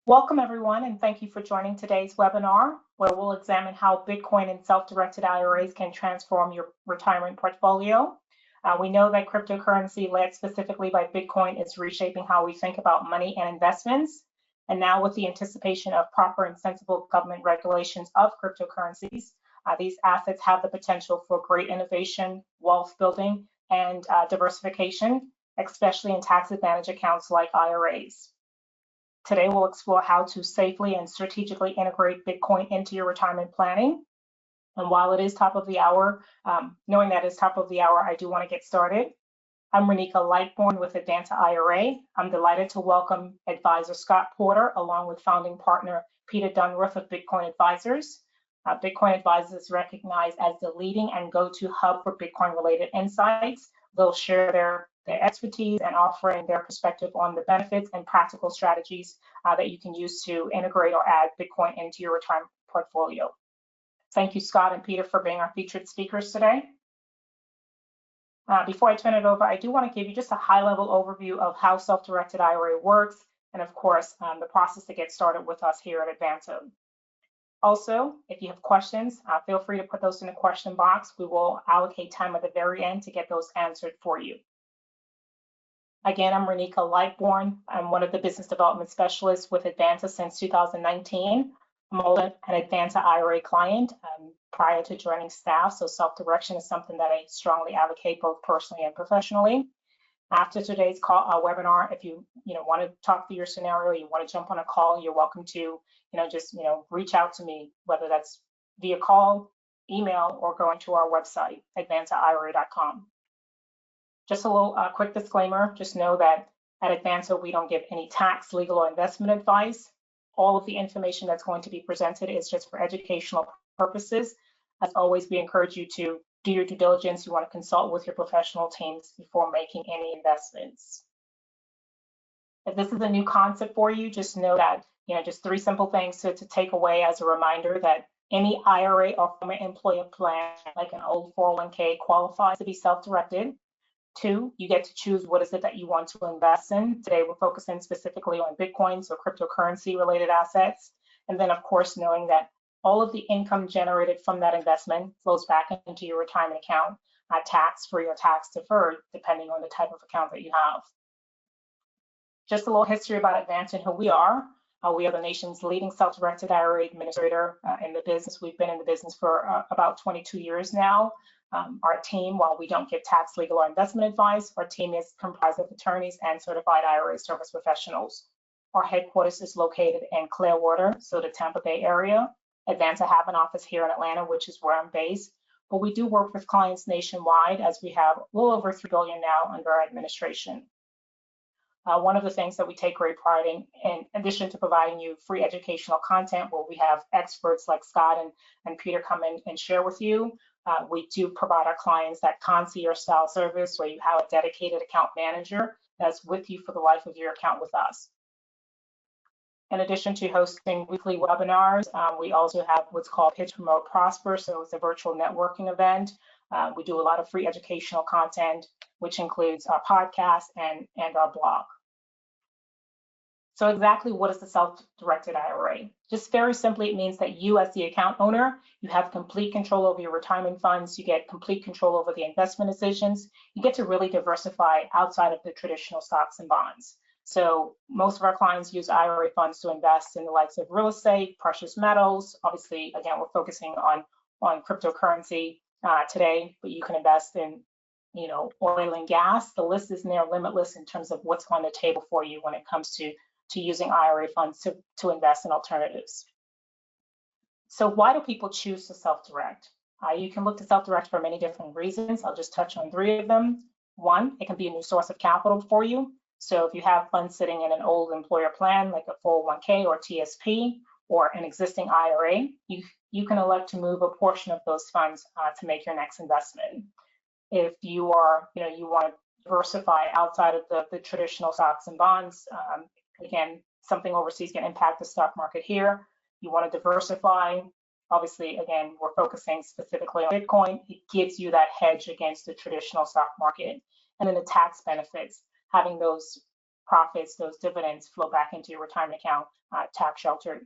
Welcome everyone, and thank you for joining today's webinar, where we'll examine how Bitcoin and self-directed IRAs can transform your retirement portfolio. We know that cryptocurrency, led specifically by Bitcoin, is reshaping how we think about money and investments. And now with the anticipation of proper and sensible government regulations of cryptocurrencies, these assets have the potential for great innovation, wealth building, and diversification, especially in tax advantage accounts like IRAs. Today, we'll explore how to safely and strategically integrate Bitcoin into your retirement planning. And while it is top of the hour, knowing that it's top of the hour, I do want to get started. I'm Reneika Lightbourne with Advanta IRA. I'm delighted to welcome advisor Scott Porter, along with founding partner Peter Dunworth of Bitcoin Advisors. Bitcoin Advisors is recognized as the leading and go-to hub for Bitcoin-related insights. They'll share their expertise and offering their perspective on the benefits and practical strategies that you can use to integrate or add Bitcoin into your retirement portfolio. Thank you, Scott and Peter, for being our featured speakers today. Before I turn it over, I do want to give you just a high-level overview of how self-directed IRA works, and of course, the process to get started with us here at Advanta. Also, if you have questions, feel free to put those in the question box. We will allocate time at the very end to get those answered for you. Again, I'm Reneika Lightbourne. I'm one of the business development specialists with Advanta since 2019. I'm also an Advanta IRA client prior to joining staff, so self-direction is something that I strongly advocate both personally and professionally. After today's webinar, if you want to talk through your scenario, you want to jump on a call, you're welcome to just reach out to me, whether that's via call, email, or going to our website, advantaira.com. Just a little quick disclaimer, just know that at Advanta, we don't give any tax, legal, or investment advice. All of the information that's going to be presented is just for educational purposes. As always, we encourage you to do your due diligence. You want to consult with your professional teams before making any investments. If this is a new concept for you, just know that, just 3 simple things to take away as a reminder that any IRA or former employer plan, like an old 401k, qualifies to be self-directed. 2, you get to choose what is it that you want to invest in. Today, we're focusing specifically on Bitcoin, so cryptocurrency related assets. And then, of course, knowing that all of the income generated from that investment flows back into your retirement account, tax-free or tax-deferred, depending on the type of account that you have. Just a little history about Advanta and who we are. We are the nation's leading self-directed IRA administrator in the business. We've been in the business for about 22 years now. Our team, while we don't give tax, legal, or investment advice, our team is comprised of attorneys and certified IRA service professionals. Our headquarters is located in Clearwater, so the Tampa Bay area. Advanta have an office here in Atlanta, which is where I'm based, but we do work with clients nationwide, as we have a little over $3 billion now under our administration. One of the things that we take great pride in addition to providing you free educational content, where we have experts like Scott and Peter come in and share with you, we do provide our clients that concierge style service where you have a dedicated account manager that's with you for the life of your account with us. In addition to hosting weekly webinars, we also have what's called Pitch, Promote, Prosper. So it's a virtual networking event. We do a lot of free educational content, which includes our podcast and our blog. So exactly what is the self-directed IRA? Just very simply, it means that you, as the account owner, you have complete control over your retirement funds. You get complete control over the investment decisions. You get to really diversify outside of the traditional stocks and bonds. So most of our clients use IRA funds to invest in the likes of real estate, precious metals. Obviously, again, we're focusing on cryptocurrency today, but you can invest in oil and gas. The list is near limitless in terms of what's on the table for you when it comes to using IRA funds to invest in alternatives. So why do people choose to self-direct? You can look to self-direct for many different reasons. I'll just touch on 3 of them. 1, it can be a new source of capital for you. So if you have funds sitting in an old employer plan, like a 401k or TSP, or an existing IRA, you can elect to move a portion of those funds to make your next investment. If you are, you want to diversify outside of the traditional stocks and bonds, again, something overseas can impact the stock market here. You want to diversify. Obviously, again, we're focusing specifically on Bitcoin. It gives you that hedge against the traditional stock market. And then the tax benefits, having those profits, those dividends flow back into your retirement account, tax sheltered.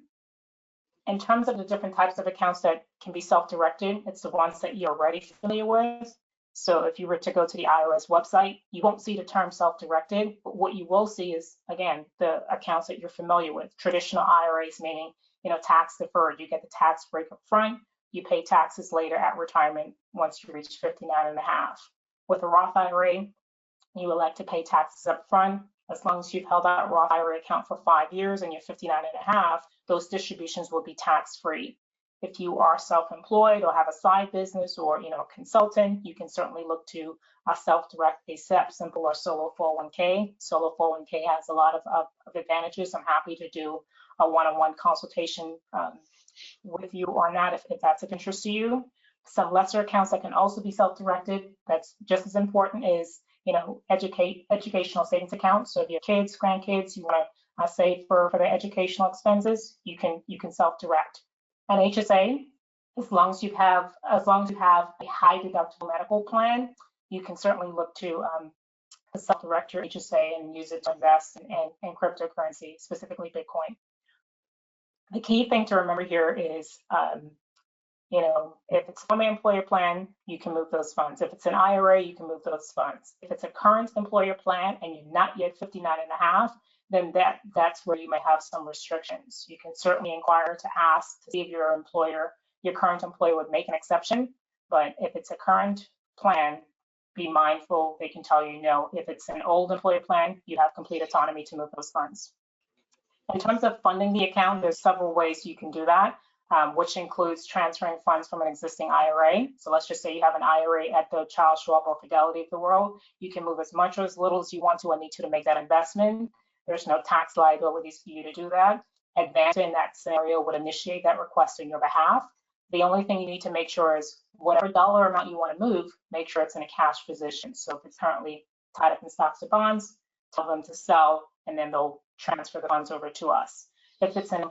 In terms of the different types of accounts that can be self-directed, it's the ones that you're already familiar with. So if you were to go to the IRS website, you won't see the term self-directed, but what you will see is, again, the accounts that you're familiar with. Traditional IRAs, meaning, tax deferred. You get the tax break up front, you pay taxes later at retirement once you reach 59 and a half. With a Roth IRA, you elect to pay taxes up front. As long as you've held that Roth IRA account for 5 years and you're 59 and a half, those distributions will be tax-free. If you are self-employed or have a side business or a consultant, you can certainly look to self-direct a SEP, simple or solo 401k. Solo 401k has a lot of advantages. I'm happy to do a one-on-one consultation with you on that if that's of interest to you. Some lesser accounts that can also be self-directed, that's just as important, is educational savings accounts. So if you have kids, grandkids, you want to save for their educational expenses, you can self-direct. An HSA, as long as you have a high deductible medical plan, you can certainly look to self-direct your HSA and use it to invest in cryptocurrency, specifically Bitcoin. The key thing to remember here is, if it's from an employer plan, you can move those funds. If it's an IRA, you can move those funds. If it's a current employer plan and you're not yet 59 and a half, then that's where you might have some restrictions. You can certainly inquire to ask to see if your current employer would make an exception. But if it's a current plan, be mindful, they can tell you no. If it's an old employer plan, you have complete autonomy to move those funds. In terms of funding the account, there's several ways you can do that, which includes transferring funds from an existing IRA. So let's just say you have an IRA at the Charles Schwab or Fidelity of the world. You can move as much or as little as you want to and need to make that investment. There's no tax liabilities for you to do that. Advanta in that scenario would initiate that request on your behalf. The only thing you need to make sure is whatever dollar amount you want to move, make sure it's in a cash position. So if it's currently tied up in stocks or bonds, tell them to sell, and then they'll transfer the funds over to us. If it's an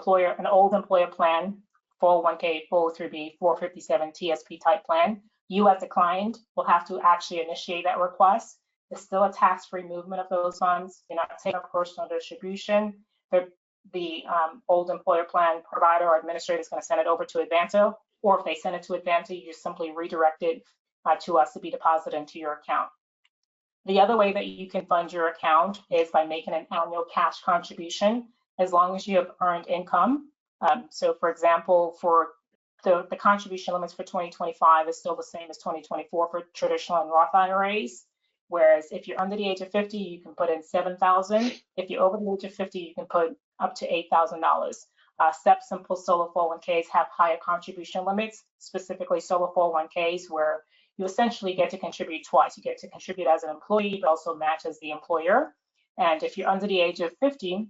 old employer plan, 401k, 403b, 457 TSP type plan, you as a client will have to actually initiate that request. It's still a tax-free movement of those funds. You're not taking a personal distribution. The old employer plan provider or administrator is going to send it over to Advanta, or if they send it to Advanta, you just simply redirect it to us to be deposited into your account. The other way that you can fund your account is by making an annual cash contribution, as long as you have earned income. So for example, for the contribution limits for 2025 is still the same as 2024 for traditional and Roth IRAs. Whereas if you're under the age of 50, you can put in $7,000. If you're over the age of 50, you can put up to $8,000. SEP Simple Solo 401ks have higher contribution limits, specifically Solo 401ks, where you essentially get to contribute twice. You get to contribute as an employee, but also match as the employer. And if you're under the age of 50,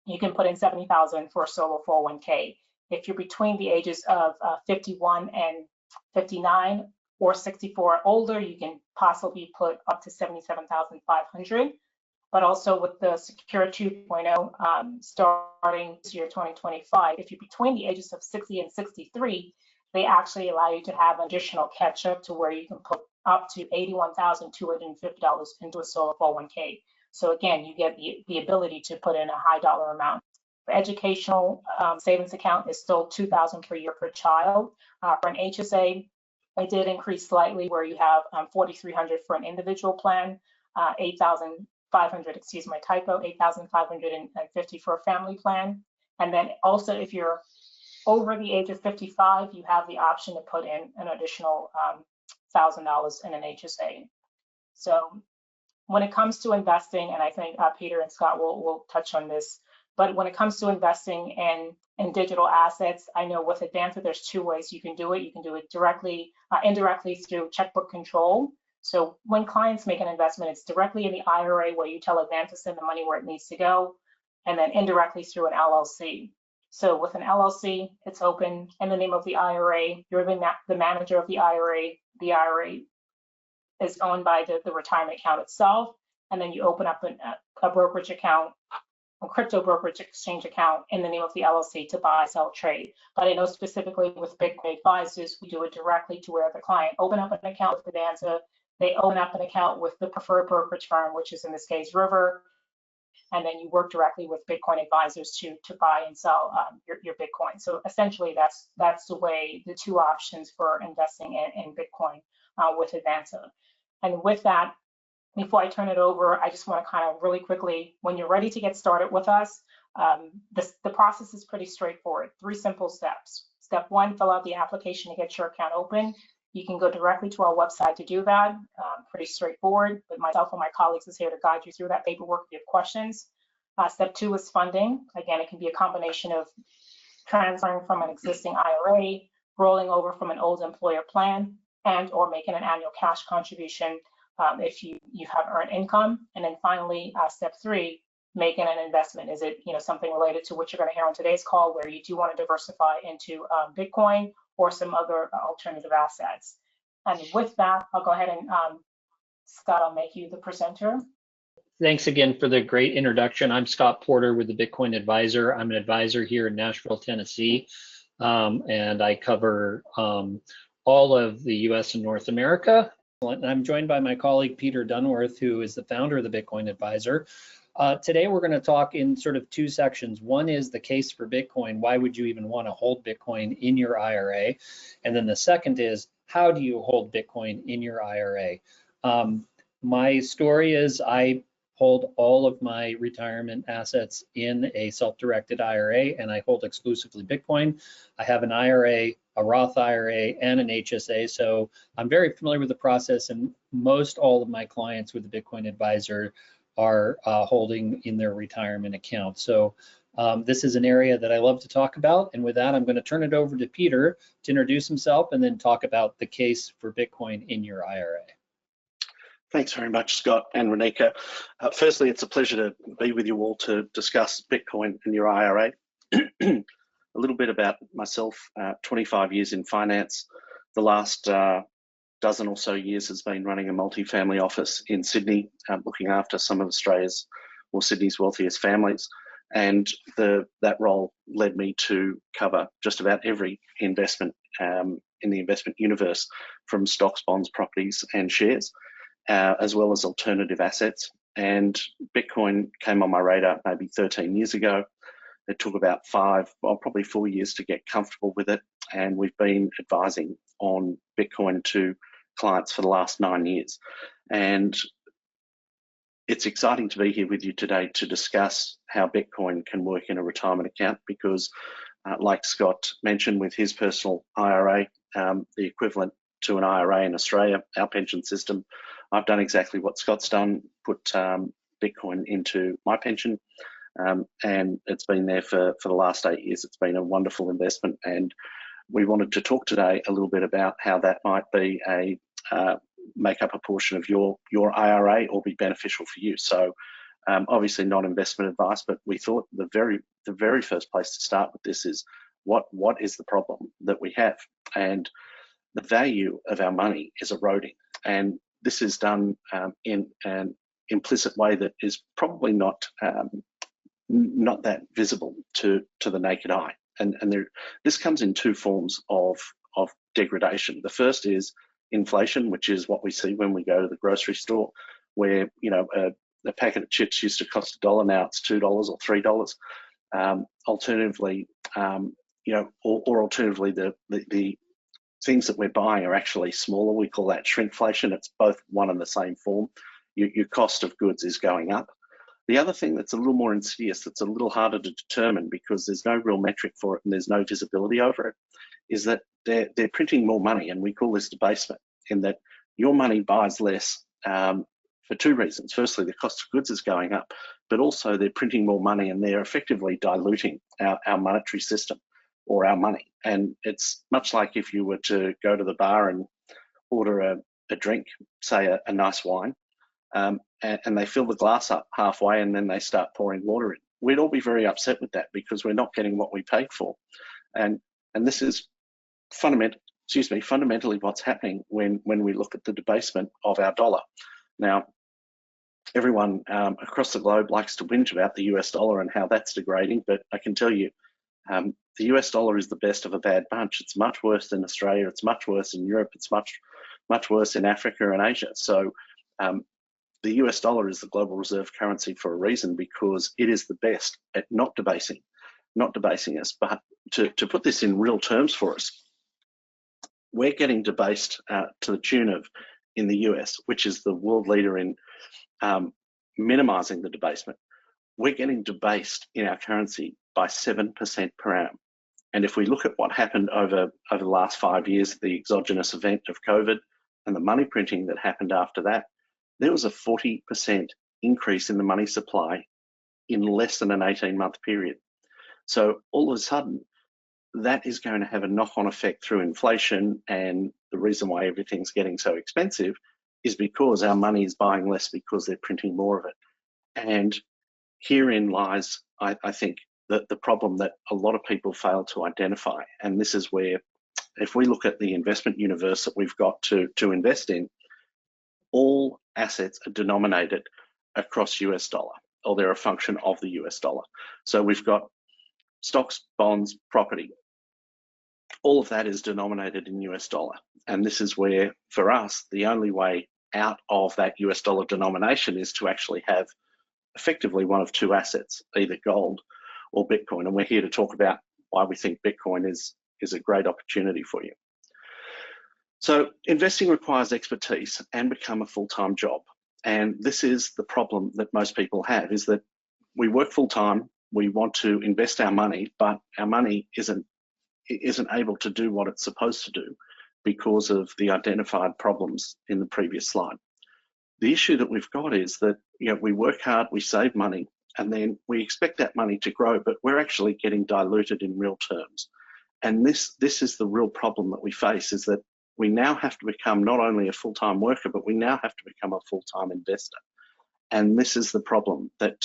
you can put in $70,000 for a Solo 401k. If you're between the ages of 51 and 59 or 64 or older, you can possibly put up to $77,500. But also with the Secure 2.0 starting this year 2025, if you're between the ages of 60 and 63, they actually allow you to have additional catch-up to where you can put up to $81,250 into a Solo 401k. So again, you get the ability to put in a high dollar amount. For educational savings account is still $2,000 per year per child. For an HSA, it did increase slightly, where you have $4,300 for an individual plan, $8,500, excuse my typo, $8,550 for a family plan. And then also if you're over the age of 55, you have the option to put in an additional $1,000 in an HSA. So when it comes to investing, and I think Peter and Scott will touch on this, but when it comes to investing in digital assets, I know with Advanta, there's two ways you can do it. You can do it directly, indirectly through checkbook control. So when clients make an investment, it's directly in the IRA where you tell Advanta to send the money where it needs to go, and then indirectly through an LLC. So with an LLC, it's open in the name of the IRA. You're the manager of the IRA. The IRA is owned by the retirement account itself, and then you open up a brokerage account, a crypto brokerage exchange account in the name of the LLC to buy, sell, trade. But I know specifically with Bitcoin advisors, we do it directly to where the client open up an account with Advanta. They open up an account with the preferred brokerage firm, which is in this case River. and then you work directly with Bitcoin advisors to buy and sell your Bitcoin. So essentially, that's the way, the two options for investing in Bitcoin with Advanta. And with that, before I turn it over, I just want to kind of really quickly, when you're ready to get started with us, the process is pretty straightforward. 3 simple steps. Step 1, fill out the application to get your account open. You can go directly to our website to do that. Pretty straightforward, but myself and my colleagues is here to guide you through that paperwork if you have questions. Step 2 is funding. Again, it can be a combination of transferring from an existing IRA, rolling over from an old employer plan, and or making an annual cash contribution if you have earned income. And then finally, step 3, making an investment. Is it something related to what you're going to hear on today's call, where you do want to diversify into Bitcoin or some other alternative assets? And with that, I'll go ahead and Scott, I'll make you the presenter. Thanks again for the great introduction. I'm Scott Porter with the Bitcoin Advisor. I'm an advisor here in Nashville, Tennessee, and I cover all of the US and North America. I'm joined by my colleague, Peter Dunworth, who is the founder of the Bitcoin Advisor. Today, we're going to talk in sort of 2 sections. One is the case for Bitcoin. Why would you even want to hold Bitcoin in your IRA? And then the second is, how do you hold Bitcoin in your IRA? My story is I hold all of my retirement assets in a self-directed IRA, and I hold exclusively Bitcoin. I have an IRA, a Roth IRA, and an HSA, so I'm very familiar with the process, and most all of my clients with the Bitcoin Advisor are holding in their retirement account. So this is an area that I love to talk about, and with that, I'm going to turn it over to Peter to introduce himself and then talk about the case for Bitcoin in your IRA. Thanks very much, Scott and Reneika. Firstly, it's a pleasure to be with you all to discuss Bitcoin and your IRA. A little bit about myself, 25 years in finance. The last dozen or so years has been running a multi-family office in Sydney, looking after some of Australia's or Sydney's wealthiest families. And that role led me to cover just about every investment in the investment universe, from stocks, bonds, properties, and shares, as well as alternative assets. And Bitcoin came on my radar maybe 13 years ago. It took about probably 4 years to get comfortable with it. And we've been advising on Bitcoin to clients for the last 9 years. And it's exciting to be here with you today to discuss how Bitcoin can work in a retirement account, because like Scott mentioned with his personal IRA, the equivalent to an IRA in Australia, our pension system, I've done exactly what Scott's done, put Bitcoin into my pension, and it's been there for the last 8 years. It's been a wonderful investment, and we wanted to talk today a little bit about how that might be make up a portion of your IRA or be beneficial for you. So obviously not investment advice, but we thought the very first place to start with this is what is the problem that we have? And the value of our money is eroding, and this is done in an implicit way that is probably not that visible to the naked eye. And this comes in 2 forms of degradation. The first is inflation, which is what we see when we go to the grocery store, where a packet of chips used to cost $1, now it's $2 or $3. Alternatively, alternatively, the things that we're buying are actually smaller. We call that shrinkflation. It's both one and the same form. Your cost of goods is going up. The other thing that's a little more insidious, that's a little harder to determine because there's no real metric for it and there's no visibility over it, is that they're printing more money, and we call this debasement, in that your money buys less for 2 reasons. Firstly, the cost of goods is going up, but also they're printing more money and they're effectively diluting our monetary system or our money. And it's much like if you were to go to the bar and order a drink, say a nice wine, and they fill the glass up halfway and then they start pouring water in. We'd all be very upset with that because we're not getting what we paid for. And this is fundamentally what's happening when we look at the debasement of our dollar. Now, everyone across the globe likes to whinge about the US dollar and how that's degrading, but I can tell you, the US dollar is the best of a bad bunch. It's much worse than Australia. It's much worse in Europe. It's much worse in Africa and Asia. So the US dollar is the global reserve currency for a reason, because it is the best at not debasing us. But to put this in real terms for us, we're getting debased to the tune of, in the US, which is the world leader in minimizing the debasement, we're getting debased in our currency by 7% per annum. And if we look at what happened over the last 5 years, the exogenous event of COVID and the money printing that happened after that, there was a 40% increase in the money supply in less than an 18-month period. So all of a sudden, that is going to have a knock-on effect through inflation, and the reason why everything's getting so expensive is because our money is buying less because they're printing more of it. And herein lies, I think, the problem that a lot of people fail to identify. And this is where, if we look at the investment universe that we've got to invest in, all assets are denominated across US dollar, or they're a function of the US dollar. So we've got stocks, bonds, property. All of that is denominated in US dollar. And this is where, for us, the only way out of that US dollar denomination is to actually have effectively one of two assets, either gold or Bitcoin. And we're here to talk about why we think Bitcoin is a great opportunity for you. So investing requires expertise and become a full-time job. And this is the problem that most people have, is that we work full-time, we want to invest our money, but our money isn't able to do what it's supposed to do because of the identified problems in the previous slide. The issue that we've got is that, you know, we work hard, we save money, and then we expect that money to grow, but we're actually getting diluted in real terms. And this is the real problem that we face, is that we now have to become not only a full-time worker, but we now have to become a full-time investor. And this is the problem that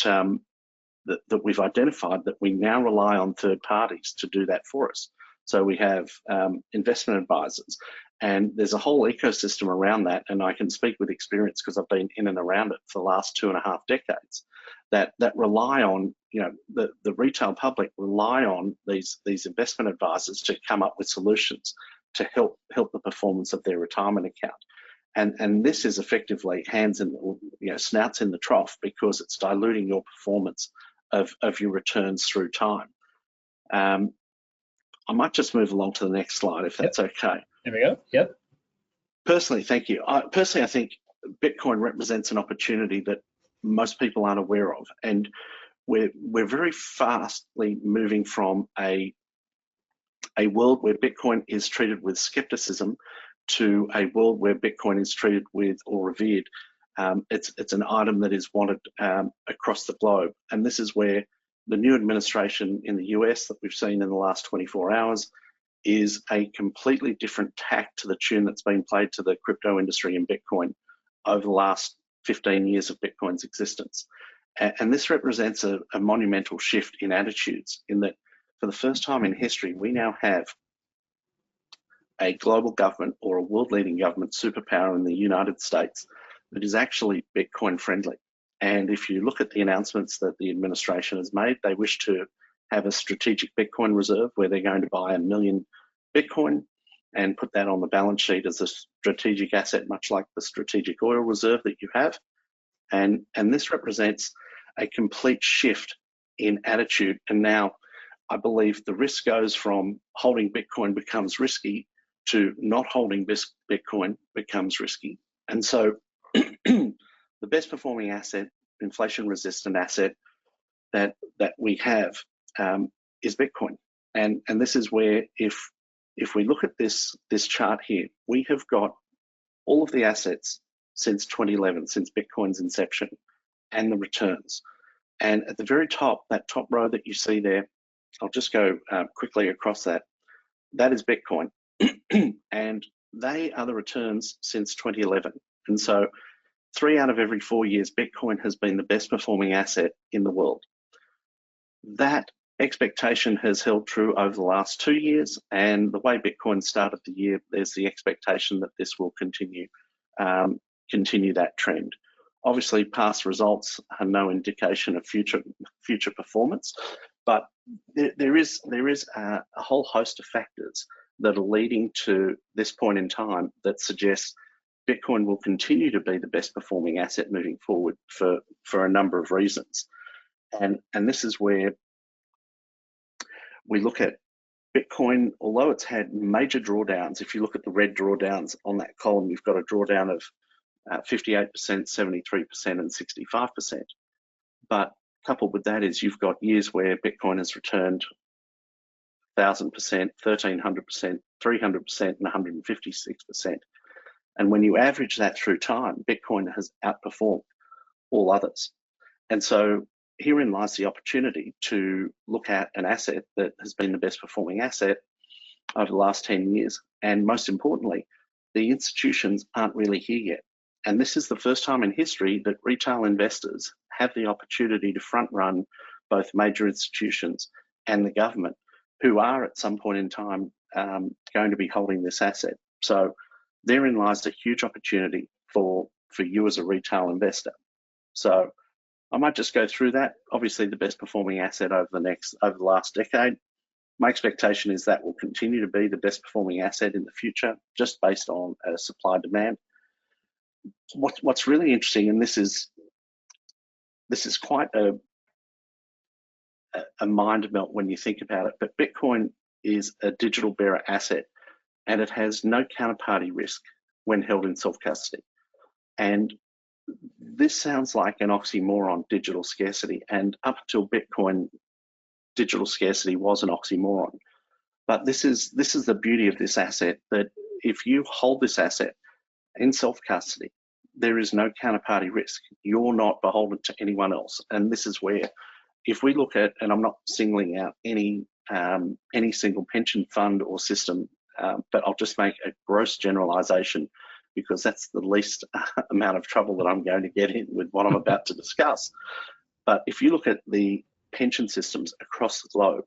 that we've identified, that we now rely on third parties to do that for us. So we have investment advisors, and there's a whole ecosystem around that. And I can speak with experience because I've been in and around it for the last 2.5 decades, that rely on, you know, the retail public rely on these investment advisors to come up with solutions to help the performance of their retirement account. And this is effectively hands in, you know, snouts in the trough, because it's diluting your performance of your returns through time. I might just move along to the next slide, if that's okay. There we go. Yep. Personally, thank you. I think Bitcoin represents an opportunity that most people aren't aware of, and we're very fastly moving from a world where Bitcoin is treated with skepticism to a world where Bitcoin is treated with, or revered. It's an item that is wanted across the globe, and this is where the new administration in the US that we've seen in the last 24 hours is a completely different tack to the tune that's been played to the crypto industry and Bitcoin over the last 15 years of Bitcoin's existence. And this represents a monumental shift in attitudes, in that for the first time in history, we now have a global government, or a world-leading government superpower in the United States, that is actually Bitcoin friendly. And if you look at the announcements that the administration has made, they wish to have a strategic Bitcoin reserve where they're going to buy 1 million Bitcoin and put that on the balance sheet as a strategic asset, much like the strategic oil reserve that you have. And this represents a complete shift in attitude. And now I believe the risk goes from holding Bitcoin becomes risky to not holding Bitcoin becomes risky. And so the best performing asset, inflation resistant asset that we have is Bitcoin. And this is where, if we look at this chart here, we have got all of the assets since 2011, since Bitcoin's inception, and the returns. And at the very top, that top row that you see there, I'll just go quickly across that. That is Bitcoin. And they are the returns since 2011. And so 3 out of every 4 years, Bitcoin has been the best performing asset in the world. That expectation has held true over the last 2 years, and the way Bitcoin started the year, there's the expectation that this will continue that trend. Obviously, past results are no indication of future performance, but there is a whole host of factors that are leading to this point in time that suggests Bitcoin will continue to be the best performing asset moving forward for a number of reasons. And this is where we look at Bitcoin, although it's had major drawdowns. If you look at the red drawdowns on that column, you've got a drawdown of 58%, 73%, and 65%. But coupled with that is you've got years where Bitcoin has returned 1,000%, 1,300%, 300%, and 156%. And when you average that through time, Bitcoin has outperformed all others. And so herein lies the opportunity to look at an asset that has been the best performing asset over the last 10 years. And most importantly, the institutions aren't really here yet. And this is the first time in history that retail investors have the opportunity to front run both major institutions and the government, who are at some point in time going to be holding this asset. So therein lies a huge opportunity for you as a retail investor. So I might just go through that. Obviously, the best performing asset over the last decade. My expectation is that will continue to be the best performing asset in the future, just based on supply demand. What's really interesting, and this is quite a mind melt when you think about it, but Bitcoin is a digital bearer asset, and it has no counterparty risk when held in self-custody. And this sounds like an oxymoron, digital scarcity, and up until Bitcoin, digital scarcity was an oxymoron. But this is the beauty of this asset, that if you hold this asset in self-custody, there is no counterparty risk. You're not beholden to anyone else. And this is where, if we look at, and I'm not singling out any single pension fund or system, but I'll just make a gross generalization, because that's the least amount of trouble that I'm going to get in with what I'm about to discuss. But if you look at the pension systems across the globe,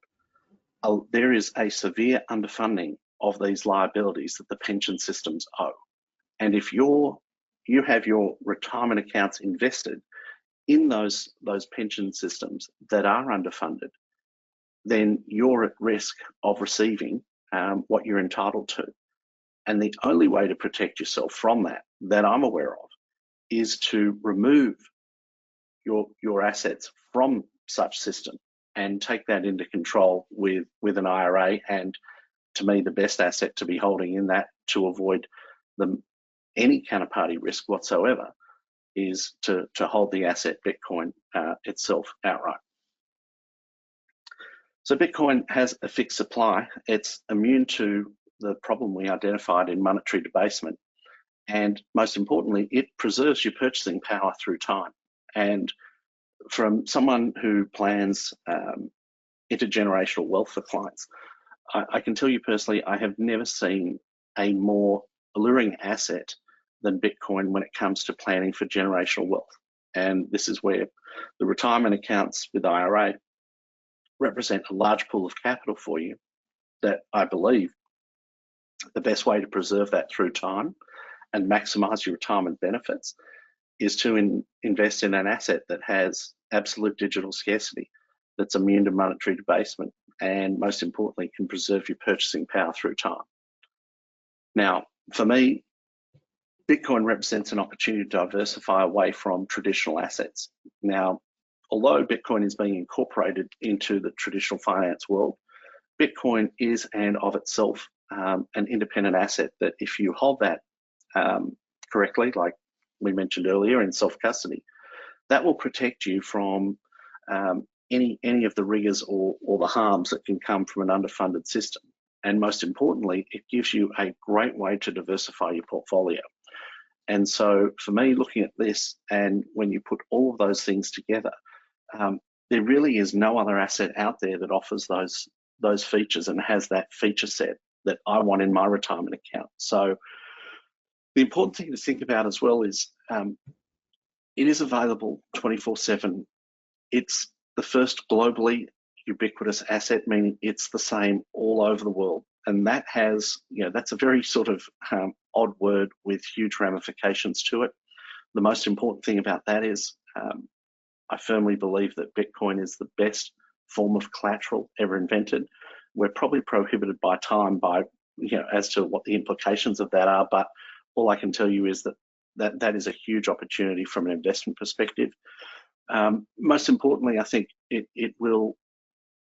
there is a severe underfunding of these liabilities that the pension systems owe. And if you have your retirement accounts invested in those pension systems that are underfunded, then you're at risk of receiving what you're entitled to. And the only way to protect yourself from that I'm aware of, is to remove your assets from such system and take that into control with an IRA. And to me, the best asset to be holding in that, to avoid any counterparty risk whatsoever, is to hold the asset Bitcoin itself outright. So Bitcoin has a fixed supply. It's immune to the problem we identified in monetary debasement. And most importantly, it preserves your purchasing power through time. And from someone who plans intergenerational wealth for clients, I can tell you personally, I have never seen a more alluring asset than Bitcoin when it comes to planning for generational wealth. And this is where the retirement accounts with IRA represent a large pool of capital for you, that I believe the best way to preserve that through time and maximize your retirement benefits is to invest in an asset that has absolute digital scarcity, that's immune to monetary debasement, and most importantly, can preserve your purchasing power through time. Now, for me, Bitcoin represents an opportunity to diversify away from traditional assets. Now, although Bitcoin is being incorporated into the traditional finance world, Bitcoin is, and of itself, an independent asset that, if you hold that correctly, like we mentioned earlier, in self-custody, that will protect you from any of the rigors or the harms that can come from an underfunded system. And most importantly, it gives you a great way to diversify your portfolio. And so for me, looking at this, and when you put all of those things together, there really is no other asset out there that offers those features and has that feature set that I want in my retirement account. So the important thing to think about as well is it is available 24/7. It's the first globally ubiquitous asset, meaning it's the same all over the world. And that has, that's a very sort of odd word with huge ramifications to it. The most important thing about that is I firmly believe that Bitcoin is the best form of collateral ever invented. We're probably prohibited by time as to what the implications of that are, but all I can tell you is that is a huge opportunity from an investment perspective. Most importantly, I think it will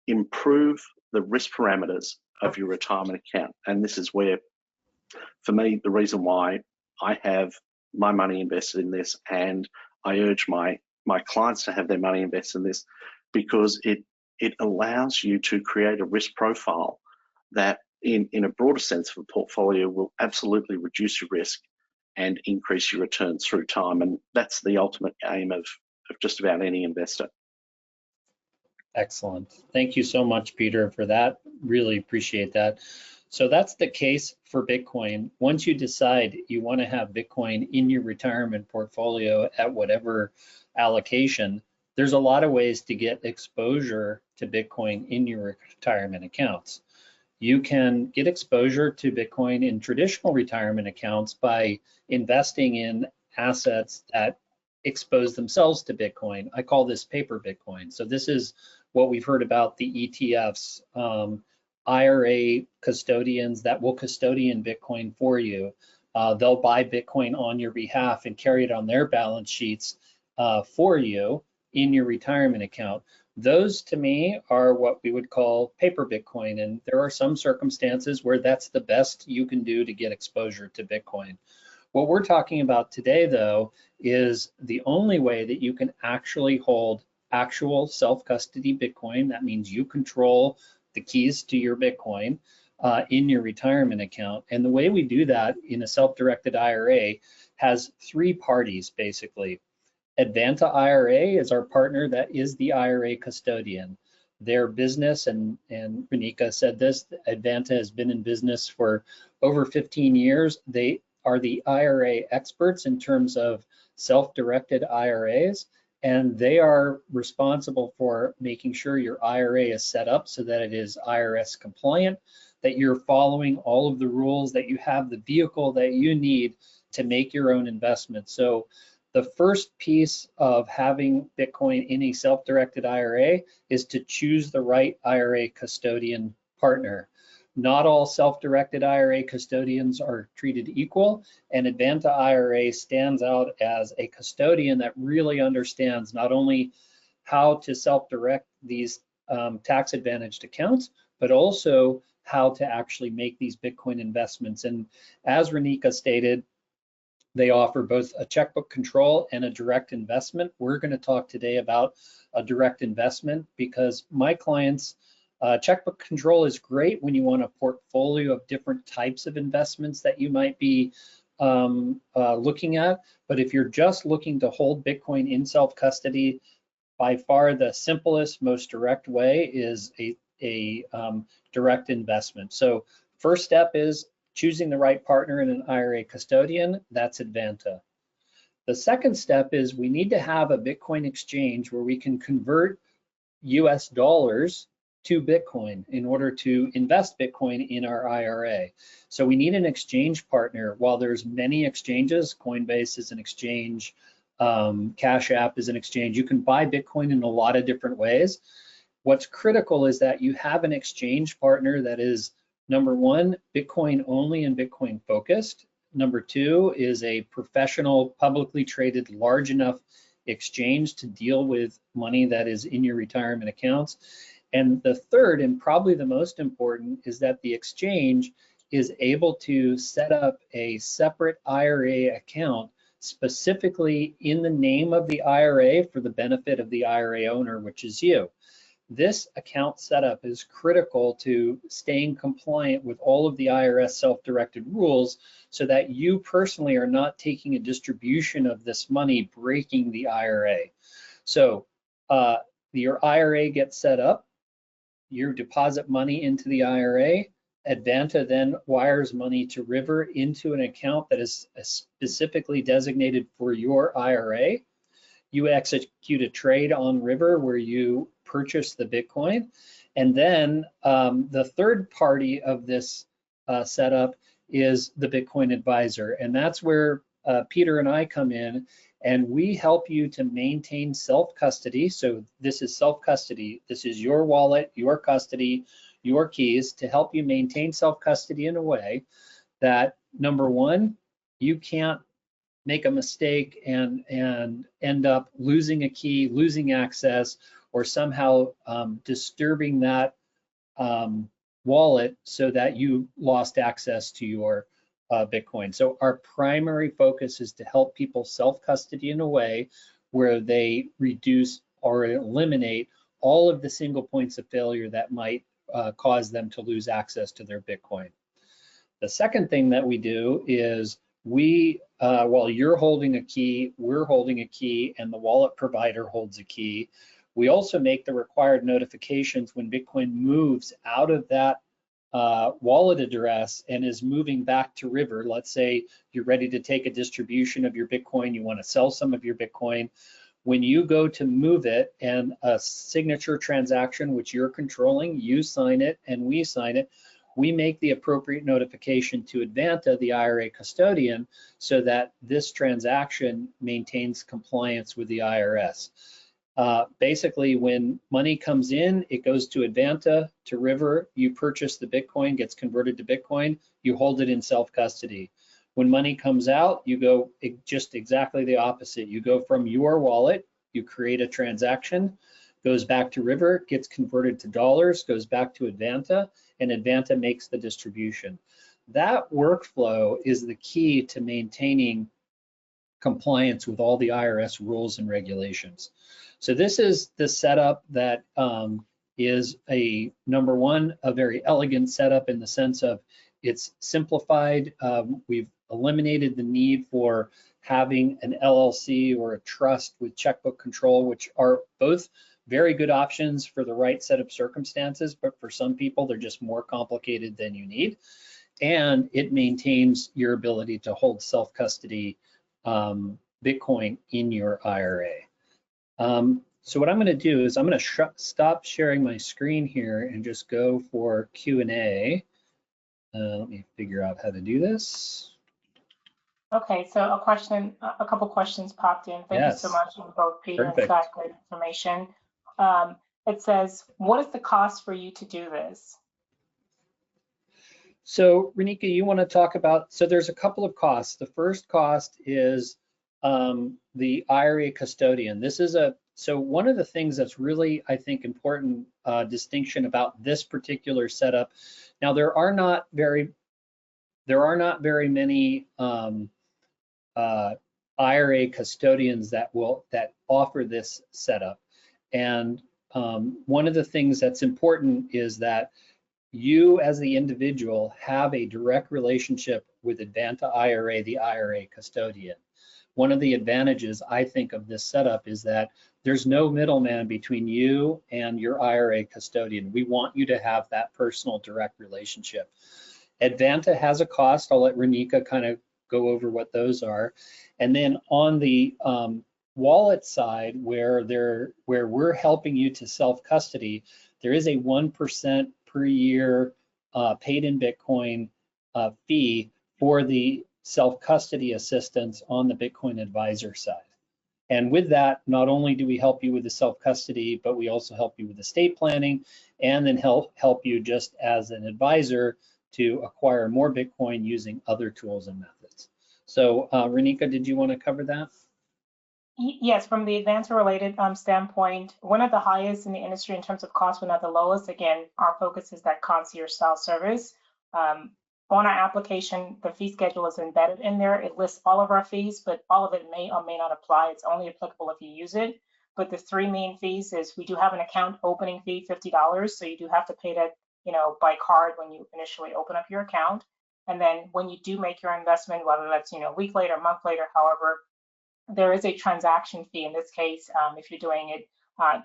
improve the risk parameters of your retirement account. And this is where, for me, the reason why I have my money invested in this, and I urge my clients to have their money invested in this, because it allows you to create a risk profile that in a broader sense of a portfolio will absolutely reduce your risk and increase your returns through time. And that's the ultimate aim of just about any investor. Excellent. Thank you so much, Peter, for that. Really appreciate that. So that's the case for Bitcoin. Once you decide you want to have Bitcoin in your retirement portfolio at whatever allocation, there's a lot of ways to get exposure to Bitcoin in your retirement accounts. You can get exposure to Bitcoin in traditional retirement accounts by investing in assets that expose themselves to Bitcoin. I call this paper Bitcoin. So this is what we've heard about, the ETFs, IRA custodians that will custodian Bitcoin for you. They'll buy Bitcoin on your behalf and carry it on their balance sheets for you in your retirement account. Those, to me, are what we would call paper Bitcoin, and there are some circumstances where that's the best you can do to get exposure to Bitcoin. What we're talking about today, though, is the only way that you can actually hold actual self-custody Bitcoin. That means you control the keys to your Bitcoin in your retirement account. And the way we do that in a self-directed IRA has three parties, basically. Advanta IRA is our partner that is the IRA custodian. Their business, and Reneika said this, Advanta has been in business for over 15 years. They are the IRA experts in terms of self-directed IRAs, and they are responsible for making sure your IRA is set up so that it is IRS compliant, that you're following all of the rules, that you have the vehicle that you need to make your own investment. So the first piece of having Bitcoin in a self-directed IRA is to choose the right IRA custodian partner. Not all self-directed IRA custodians are treated equal, and Advanta IRA stands out as a custodian that really understands not only how to self-direct these tax-advantaged accounts, but also how to actually make these Bitcoin investments. And as Reneika stated, they offer both a checkbook control and a direct investment. We're going to talk today about a direct investment because my clients, checkbook control is great when you want a portfolio of different types of investments that you might be looking at. But if you're just looking to hold Bitcoin in self-custody, by far the simplest, most direct way is a direct investment. So first step is choosing the right partner in an IRA custodian. That's Advanta. The second step is we need to have a Bitcoin exchange where we can convert US dollars to Bitcoin in order to invest Bitcoin in our IRA. So we need an exchange partner. While there's many exchanges, Coinbase is an exchange, Cash App is an exchange. You can buy Bitcoin in a lot of different ways. What's critical is that you have an exchange partner that is, number one, Bitcoin only and Bitcoin focused. Number two is a professional, publicly traded, large enough exchange to deal with money that is in your retirement accounts. And the third, and probably the most important, is that the exchange is able to set up a separate IRA account specifically in the name of the IRA for the benefit of the IRA owner, which is you. This account setup is critical to staying compliant with all of the IRS self-directed rules so that you personally are not taking a distribution of this money, breaking the IRA. So your IRA gets set up, you deposit money into the IRA, Advanta then wires money to River into an account that is specifically designated for your IRA. You execute a trade on River where you purchase the Bitcoin. And then the third party of this setup is the Bitcoin advisor. And that's where Peter and I come in, and we help you to maintain self-custody. So this is self-custody. This is your wallet, your custody, your keys to help you maintain self-custody in a way that, number one, you can't make a mistake and end up losing a key, losing access, or somehow disturbing that wallet so that you lost access to your Bitcoin. So our primary focus is to help people self-custody in a way where they reduce or eliminate all of the single points of failure that might cause them to lose access to their Bitcoin. The second thing that we do is while you're holding a key, we're holding a key, and the wallet provider holds a key, we also make the required notifications when Bitcoin moves out of that wallet address and is moving back to River. Let's say you're ready to take a distribution of your Bitcoin, you want to sell some of your Bitcoin. When you go to move it and a signature transaction, which you're controlling, you sign it and we sign it, we make the appropriate notification to Advanta, the IRA custodian, so that this transaction maintains compliance with the IRS. Basically, when money comes in, it goes to Advanta, to River, you purchase the Bitcoin, gets converted to Bitcoin, you hold it in self-custody. When money comes out, you go just exactly the opposite. You go from your wallet, you create a transaction, goes back to River, gets converted to dollars, goes back to Advanta, and Advanta makes the distribution. That workflow is the key to maintaining compliance with all the IRS rules and regulations. So this is the setup that is number one, a very elegant setup in the sense of it's simplified. We've eliminated the need for having an LLC or a trust with checkbook control, which are both very good options for the right set of circumstances, but for some people, they're just more complicated than you need. And it maintains your ability to hold self-custody Bitcoin in your IRA. So what I'm going to do is I'm going to stop sharing my screen here and just go for Q&A. Let me figure out how to do this. Okay, so a couple questions popped in. Thank you so much for both Peter and Scott, great information. It says, what is the cost for you to do this? So Reneika, you want to talk about, so there's a couple of costs. The first cost is the IRA custodian. So one of the things that's really, I think, important distinction about this particular setup. Now there are not very many IRA custodians that offer this setup. And one of the things that's important is that you as the individual have a direct relationship with Advanta IRA, the IRA custodian. One of the advantages, I think, of this setup is that there's no middleman between you and your IRA custodian. We want you to have that personal direct relationship. Advanta has a cost. I'll let Reneika kind of go over what those are. And then on the wallet side, where we're helping you to self-custody, there is a 1% per year paid in Bitcoin fee for the self-custody assistance on the Bitcoin advisor side. And with that, not only do we help you with the self-custody, but we also help you with estate planning and then help you just as an advisor to acquire more Bitcoin using other tools and methods. So Reneika, did you want to cover that? Yes, from the Advanta-related standpoint, one of the highest in the industry in terms of cost, but not the lowest. Again, our focus is that concierge-style service. On our application, the fee schedule is embedded in there. It lists all of our fees, but all of it may or may not apply. It's only applicable if you use it. But the three main fees is we do have an account opening fee, $50. So you do have to pay that, by card when you initially open up your account. And then when you do make your investment, whether that's, a week later, a month later, however, there is a transaction fee. In this case, if you're doing it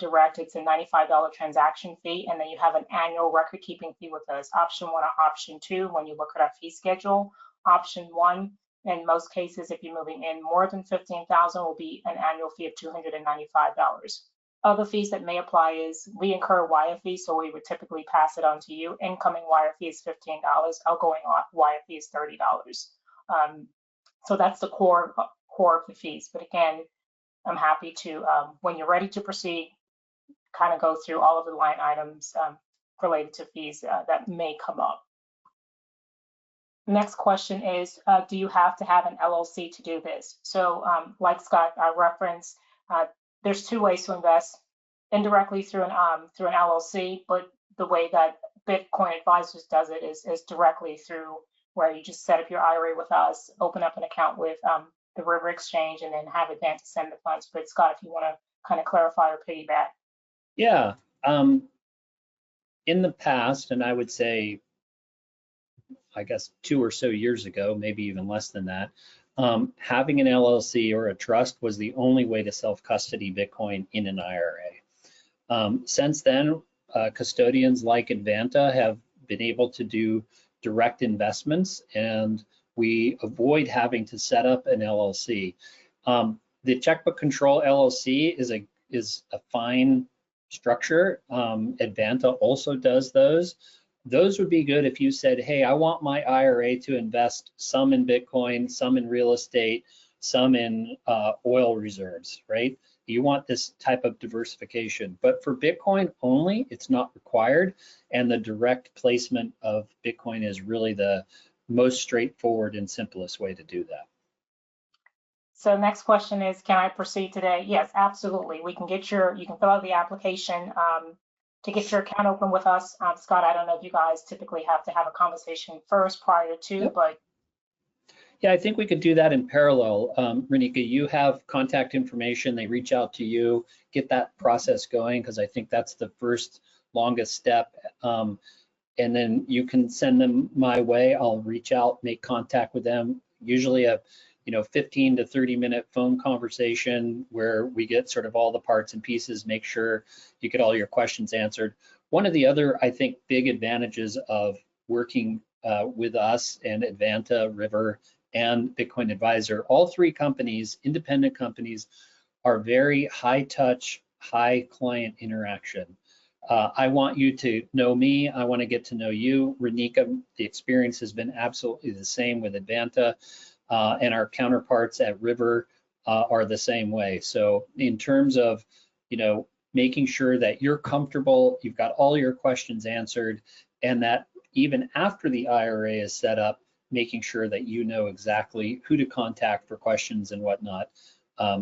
direct, it's a $95 transaction fee, and then you have an annual record keeping fee with us. Option 1 or option 2, when you look at our fee schedule, option 1, in most cases, if you're moving in more than $15,000, will be an annual fee of $295. Other fees that may apply is we incur wire fees, so we would typically pass it on to you. Incoming wire fee is $15. Outgoing wire fee is $30. So that's the core of the fees. But again, I'm happy to, when you're ready to proceed, kind of go through all of the line items related to fees that may come up. Next question is, do you have to have an LLC to do this? So like Scott referenced, there's two ways to invest: indirectly through an LLC, but the way that Bitcoin Advisors does it is directly through where you just set up your IRA with us, open up an account with the River Exchange, and then have Advanta send the funds. But Scott, if you want to kind of clarify or piggyback. Yeah. In the past, and I would say, I guess 2 or so years ago, maybe even less than that, having an LLC or a trust was the only way to self-custody Bitcoin in an IRA. Since then, custodians like Advanta have been able to do direct investments, and we avoid having to set up an LLC. The checkbook control LLC is a fine structure. Advanta also does those. Those would be good if you said, hey, I want my IRA to invest some in Bitcoin, some in real estate, some in oil reserves, right? You want this type of diversification. But for Bitcoin only, it's not required. And the direct placement of Bitcoin is really the most straightforward and simplest way to do that. So next question is, can I proceed today? Yes, absolutely. You can fill out the application to get your account open with us. Scott, I don't know if you guys typically have to have a conversation first prior to, Yep. But. Yeah, I think we could do that in parallel. Reneika, you have contact information, they reach out to you, get that process going, because I think that's the first longest step. And then you can send them my way. I'll reach out, make contact with them. Usually a 15 to 30-minute phone conversation where we get sort of all the parts and pieces, make sure you get all your questions answered. One of the other, I think, big advantages of working with us and Advanta, River, and Bitcoin Advisor, all three companies, independent companies, are very high touch, high client interaction. I want you to know me. I want to get to know you. Reneika, the experience has been absolutely the same with Advanta, and our counterparts at River are the same way. So in terms of, making sure that you're comfortable, you've got all your questions answered, and that even after the IRA is set up, making sure that you know exactly who to contact for questions and whatnot.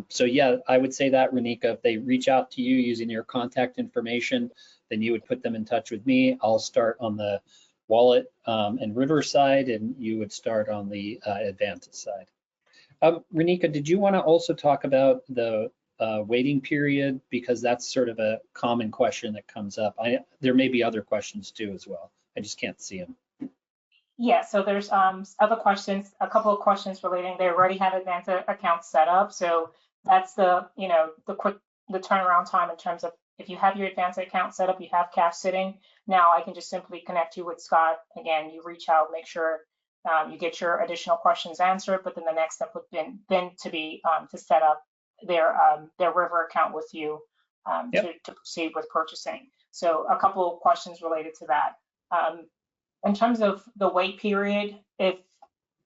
So yeah, I would say that, Reneika, if they reach out to you using your contact information, then you would put them in touch with me. I'll start on the wallet and River side, and you would start on the Advanta side. Reneika, did you want to also talk about the waiting period? Because that's sort of a common question that comes up. There may be other questions too as well. I just can't see them. Yeah, so there's other questions, a couple of questions relating. They already have Advanta accounts set up, so that's the turnaround time in terms of if you have your Advanta account set up, you have cash sitting. Now I can just simply connect you with Scott. Again, you reach out, make sure you get your additional questions answered, but then the next step would then to be to set up their River account with you to proceed with purchasing. So a couple of questions related to that. In terms of the wait period, if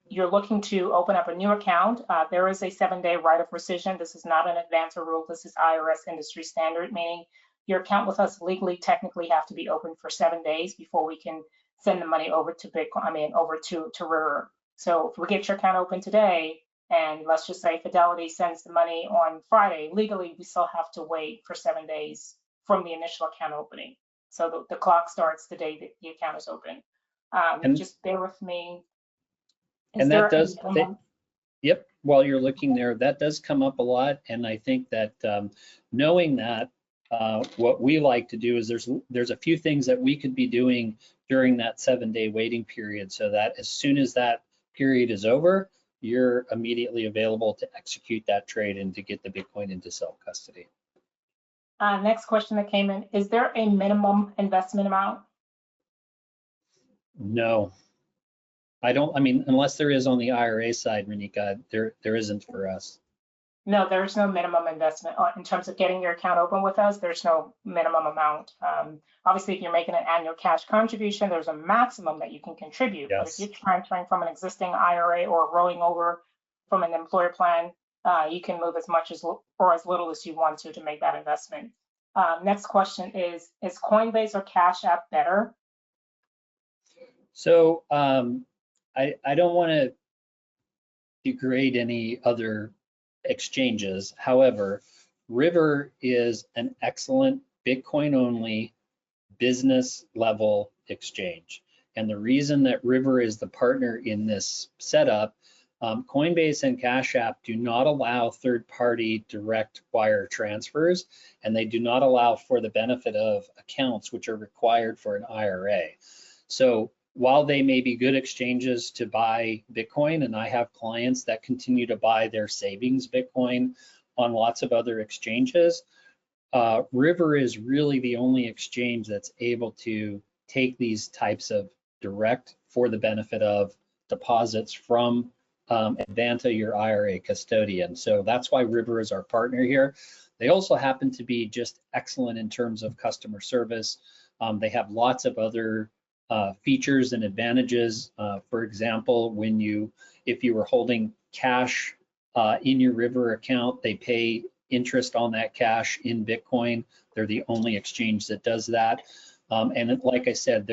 you're looking to open up a new account, there is a 7-day right of rescission. This is not an Advanta rule. This is IRS industry standard, meaning your account with us legally technically have to be open for 7 days before we can send the money over to Bitcoin, over to River. So if we get your account open today, and let's just say Fidelity sends the money on Friday, legally we still have to wait for 7 days from the initial account opening. So the clock starts the day that the account is open. And just bear with me. And that does, yep, while you're looking there, that does come up a lot. And I think that knowing that, what we like to do is there's a few things that we could be doing during that 7-day waiting period, so that as soon as that period is over, you're immediately available to execute that trade and to get the Bitcoin into self-custody. Next question that came in, is there a minimum investment amount? No, I mean, unless there is on the IRA side, Reneika, there isn't for us. No, there's no minimum investment. In terms of getting your account open with us, there's no minimum amount. Obviously, if you're making an annual cash contribution, there's a maximum that you can contribute. Yes. But if you're transferring from an existing IRA or rolling over from an employer plan, you can move as much as or as little as you want to make that investment. Next question is Coinbase or Cash App better? So I don't want to degrade any other exchanges. However, River is an excellent Bitcoin only business level exchange. And the reason that River is the partner in this setup, Coinbase and Cash App do not allow third-party direct wire transfers, and they do not allow for the benefit of accounts which are required for an IRA. So while they may be good exchanges to buy Bitcoin, and I have clients that continue to buy their savings Bitcoin on lots of other exchanges, River is really the only exchange that's able to take these types of direct for the benefit of deposits from Advanta, your IRA custodian. So that's why River is our partner here. They also happen to be just excellent in terms of customer service. They have lots of other features and advantages. For example, if you were holding cash in your River account, they pay interest on that cash in Bitcoin. They're the only exchange that does that. And like I said,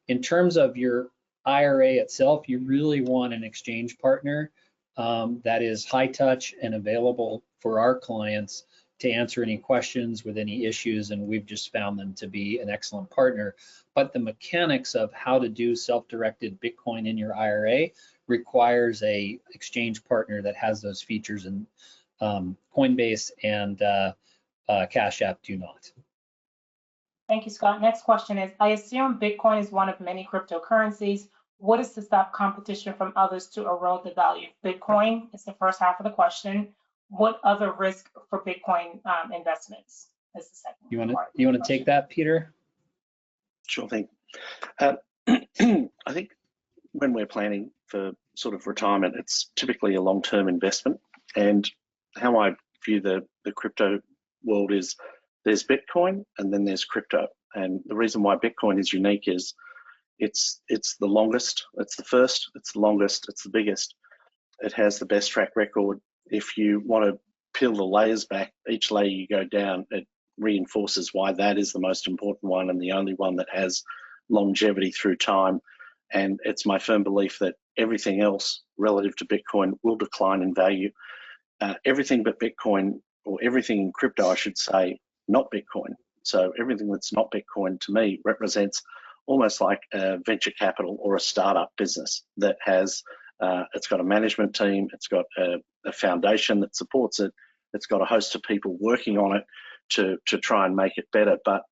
in terms of your IRA itself, you really want an exchange partner that is high touch and available for our clients to answer any questions with any issues, and we've just found them to be an excellent partner. But the mechanics of how to do self-directed Bitcoin in your IRA requires a exchange partner that has those features, and Coinbase and Cash App do not. Thank you, Scott. Next question is, I assume Bitcoin is one of many cryptocurrencies. What is to stop competition from others to erode the value of Bitcoin? It's the first half of the question. What other risk for Bitcoin investments is the second part. You want to take that, Peter? Sure thing. I think when we're planning for sort of retirement, it's typically a long-term investment. And how I view the crypto world is there's Bitcoin and then there's crypto. And the reason why Bitcoin is unique is it's the longest, it's the first, it's the longest, it's the biggest. It has the best track record. If you want to peel the layers back, each layer you go down, it reinforces why that is the most important one and the only one that has longevity through time. And it's my firm belief that everything else relative to Bitcoin will decline in value. Everything but Bitcoin, or everything in crypto, I should say, not Bitcoin. So everything that's not Bitcoin to me represents almost like a venture capital or a startup business that has, it's got a management team, it's got a foundation that supports it, it's got a host of people working on it to try and make it better. But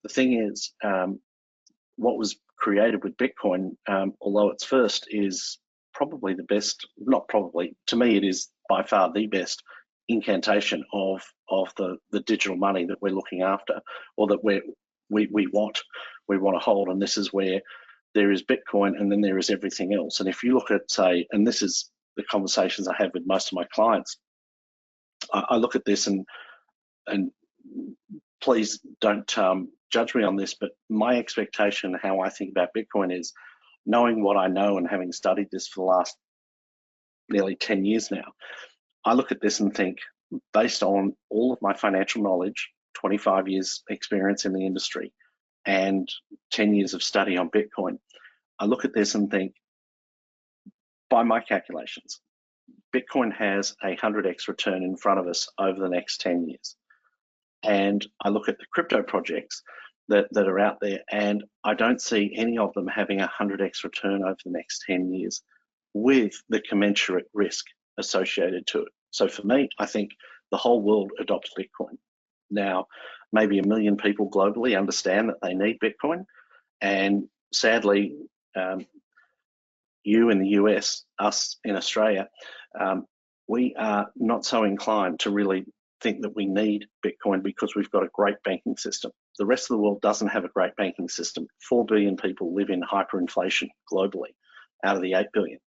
the thing is, what was created with Bitcoin, although it's first, is probably the best, not probably, to me it is by far the best incantation of the digital money that we're looking after, or that we want to hold. And this is where there is Bitcoin and then there is everything else. And if you look at, say, and this is the conversations I have with most of my clients, I look at this and please don't judge me on this, but my expectation, how I think about Bitcoin is, knowing what I know and having studied this for the last nearly 10 years now, I look at this and think, based on all of my financial knowledge, 25 years experience in the industry, and 10 years of study on Bitcoin, I look at this and think, by my calculations, Bitcoin has a 100x return in front of us over the next 10 years. And I look at the crypto projects that are out there, and I don't see any of them having a 100x return over the next 10 years with the commensurate risk associated to it. So for me, I think the whole world adopts Bitcoin. Now, maybe 1 million people globally understand that they need Bitcoin. And sadly, you in the US, us in Australia, we are not so inclined to really think that we need Bitcoin because we've got a great banking system. The rest of the world doesn't have a great banking system. 4 billion people live in hyperinflation globally out of the 8 billion.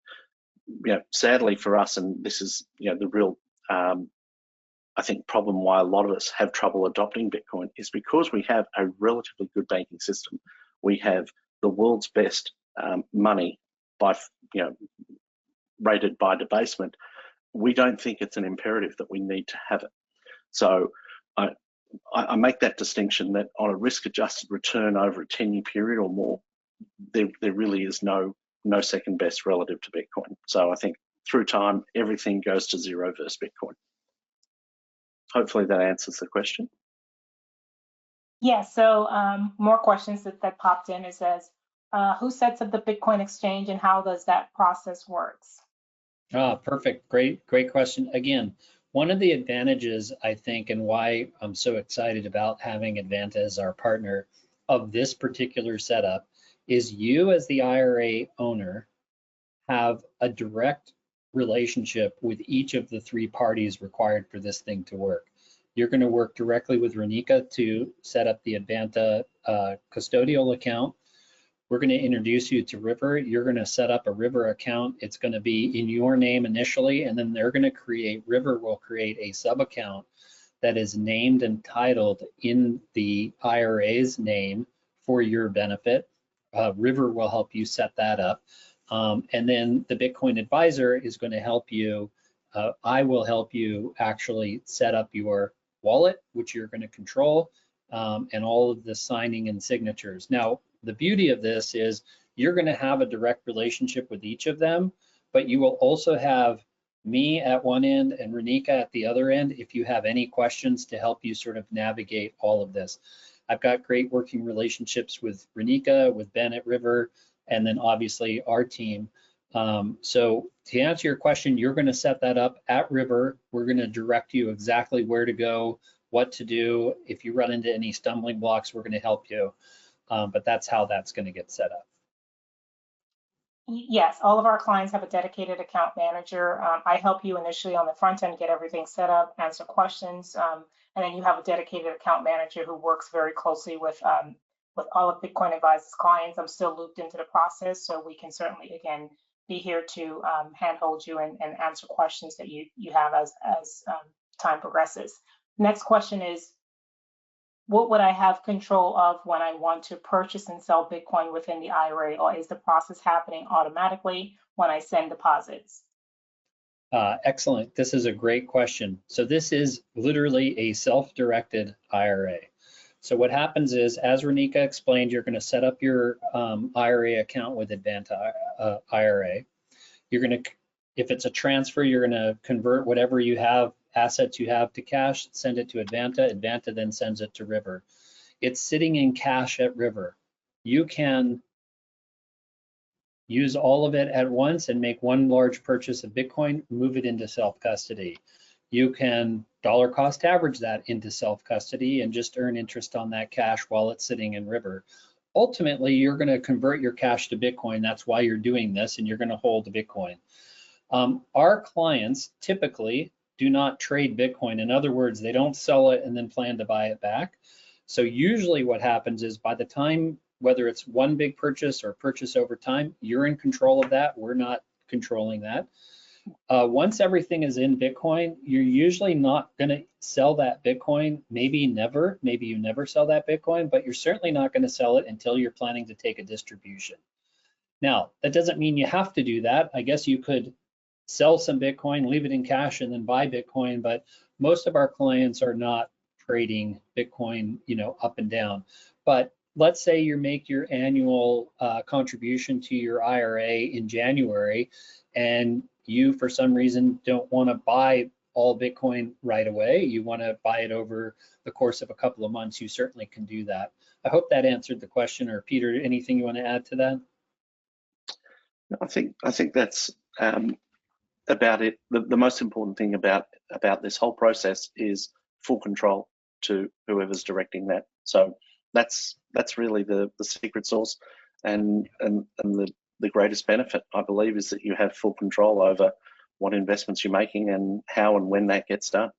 Sadly for us, and this is the real I think problem why a lot of us have trouble adopting Bitcoin, is because we have a relatively good banking system. We have the world's best money by rated by debasement. We don't think it's an imperative that we need to have it. So I make that distinction that on a risk-adjusted return over a 10-year period or more, there really is no no second best relative to Bitcoin. So I think through time, everything goes to zero versus Bitcoin. Hopefully that answers the question. Yeah, so more questions that popped in. It says, who sets up the Bitcoin exchange and how does that process works? Perfect. Great question. Again, one of the advantages, I think, and why I'm so excited about having Advanta as our partner of this particular setup is you as the IRA owner have a direct relationship with each of the three parties required for this thing to work. You're going to work directly with Reneika to set up the Advanta custodial account. We're going to introduce you to River. You're going to set up a River account. It's going to be in your name initially, and then they're going to create, River will create a sub account that is named and titled in the IRA's name for your benefit. River will help you set that up. And then the Bitcoin advisor is going to help you. I will help you actually set up your wallet, which you're going to control, and all of the signing and signatures. Now, the beauty of this is you're going to have a direct relationship with each of them, but you will also have me at one end and Reneika at the other end if you have any questions to help you sort of navigate all of this. I've got great working relationships with Reneika, with Ben at River, and then obviously our team. So to answer your question, you're going to set that up at River. We're going to direct you exactly where to go, what to do. If you run into any stumbling blocks, we're going to help you. But that's how that's going to get set up. Yes, all of our clients have a dedicated account manager. I help you initially on the front end, get everything set up, answer questions, and then you have a dedicated account manager who works very closely with all of Bitcoin Advisor's clients. I'm still looped into the process, so we can certainly, again, be here to handhold you and answer questions that you have as time progresses. Next question is, what would I have control of when I want to purchase and sell Bitcoin within the IRA, or is the process happening automatically when I send deposits? Excellent. This is a great question. So this is literally a self-directed IRA. So what happens is, as Reneika explained, you're going to set up your IRA account with Advanta IRA. You're going to, if it's a transfer, you're going to convert whatever you have, assets you have, to cash, send it to Advanta. Advanta then sends it to River. It's sitting in cash at River. You can use all of it at once and make one large purchase of Bitcoin, move it into self-custody. You can dollar cost average that into self-custody and just earn interest on that cash while it's sitting in River. Ultimately, you're going to convert your cash to Bitcoin. That's why you're doing this, and you're going to hold the Bitcoin. Our clients typically do not trade Bitcoin. In other words, they don't sell it and then plan to buy it back. So usually what happens is, by the time, whether it's one big purchase or purchase over time, you're in control of that. We're not controlling that. Once everything is in Bitcoin, you're usually not going to sell that Bitcoin. Maybe you never sell that Bitcoin, but you're certainly not going to sell it until you're planning to take a distribution. Now, that doesn't mean you have to do that. I guess you could sell some Bitcoin, leave it in cash, and then buy Bitcoin, but most of our clients are not trading Bitcoin, up and down. But let's say you make your annual contribution to your IRA in January, and you, for some reason, don't want to buy all Bitcoin right away. You want to buy it over the course of a couple of months. You certainly can do that. I hope that answered the question. Or Peter, anything you want to add to that? I think that's about it. The most important thing about this whole process is full control to whoever's directing that. So that's really the secret sauce, and the greatest benefit, I believe, is that you have full control over what investments you're making and how and when that gets done.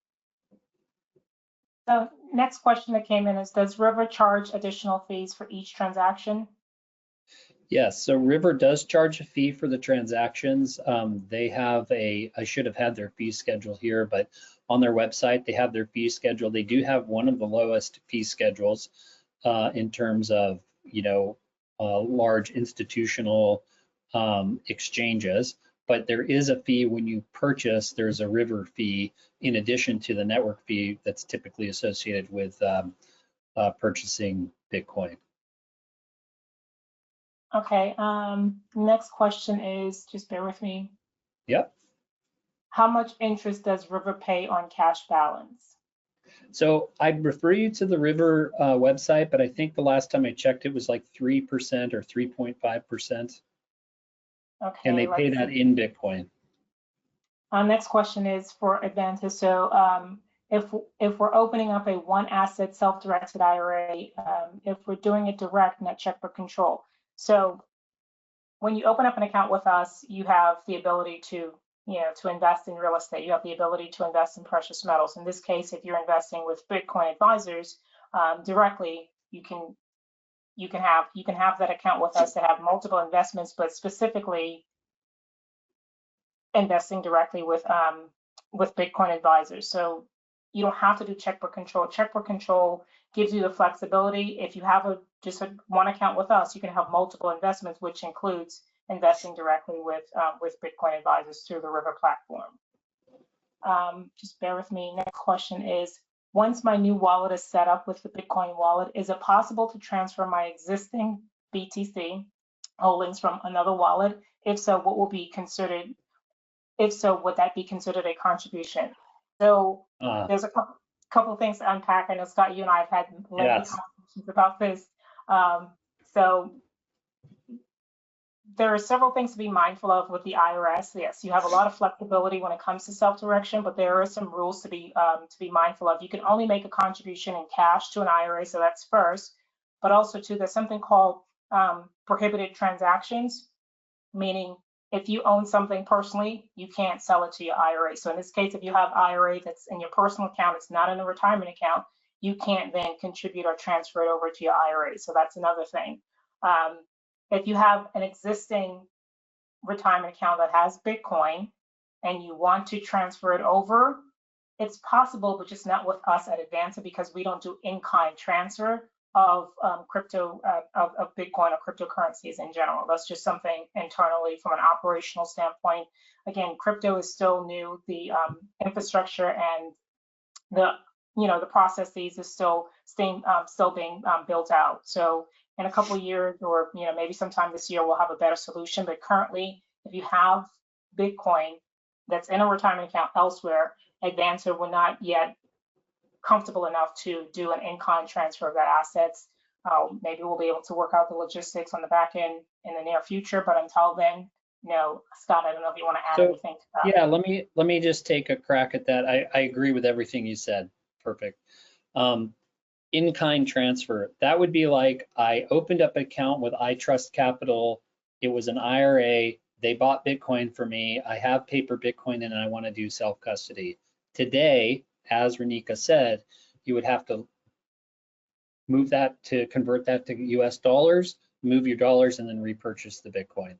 The next question that came in is, does River charge additional fees for each transaction? Yes, so River does charge a fee for the transactions. They have I should have had their fee schedule here, but on their website, they have their fee schedule. They do have one of the lowest fee schedules in terms of, large institutional exchanges, but there is a fee when you purchase. There's a River fee in addition to the network fee that's typically associated with purchasing Bitcoin. Okay, next question is, just bear with me. Yep. How much interest does River pay on cash balance? So I'd refer you to the River website, but I think the last time I checked, it was like 3% or 3.5%. Okay, And they pay let's that see. in Bitcoin. Next question is for Advanta. So if we're opening up a one asset self-directed IRA, if we're doing it direct, net checkbook control. So when you open up an account with us, you have the ability to, to invest in real estate. You have the ability to invest in precious metals. In this case, if you're investing with Bitcoin advisors directly, you can have that account with us to have multiple investments, but specifically investing directly with Bitcoin advisors. So you don't have to do checkbook control. Checkbook control gives you the flexibility. If you have just one account with us, you can have multiple investments, which includes investing directly with Bitcoin advisors through the River platform. Just bear with me. Next question is, once my new wallet is set up with the Bitcoin wallet, is it possible to transfer my existing BTC holdings from another wallet? If so, what will be considered? If so, would that be considered a contribution? So there's a couple things to unpack. I know, Scott, you and I have had lengthy conversations about this. So there are several things to be mindful of with the IRS. Yes, you have a lot of flexibility when it comes to self-direction, but there are some rules to be mindful of. You can only make a contribution in cash to an IRA, so that's first. But also, too, there's something called prohibited transactions, meaning if you own something personally, you can't sell it to your IRA. So in this case, if you have IRA that's in your personal account, it's not in a retirement account, you can't then contribute or transfer it over to your IRA. So that's another thing. If you have an existing retirement account that has Bitcoin and you want to transfer it over, it's possible, but just not with us at Advanta, because we don't do in-kind transfer of crypto, of Bitcoin or cryptocurrencies in general. That's just something internally from an operational standpoint. Again, crypto is still new. The infrastructure and the processes is still being built out. So in a couple of years, or maybe sometime this year, we'll have a better solution. But currently, if you have Bitcoin that's in a retirement account elsewhere, Advanta will not yet comfortable enough to do an in-kind transfer of that assets. Maybe we'll be able to work out the logistics on the back end in the near future, but until then, Scott, I don't know if you want to add anything to that. Yeah, let me just take a crack at that. I agree with everything you said. Perfect. In-kind transfer, that would be like I opened up an account with iTrust Capital. It was an IRA. They bought Bitcoin for me. I have paper Bitcoin and I want to do self-custody. Today, as Reneika said, you would have to move that to convert that to US dollars, move your dollars, and then repurchase the Bitcoin.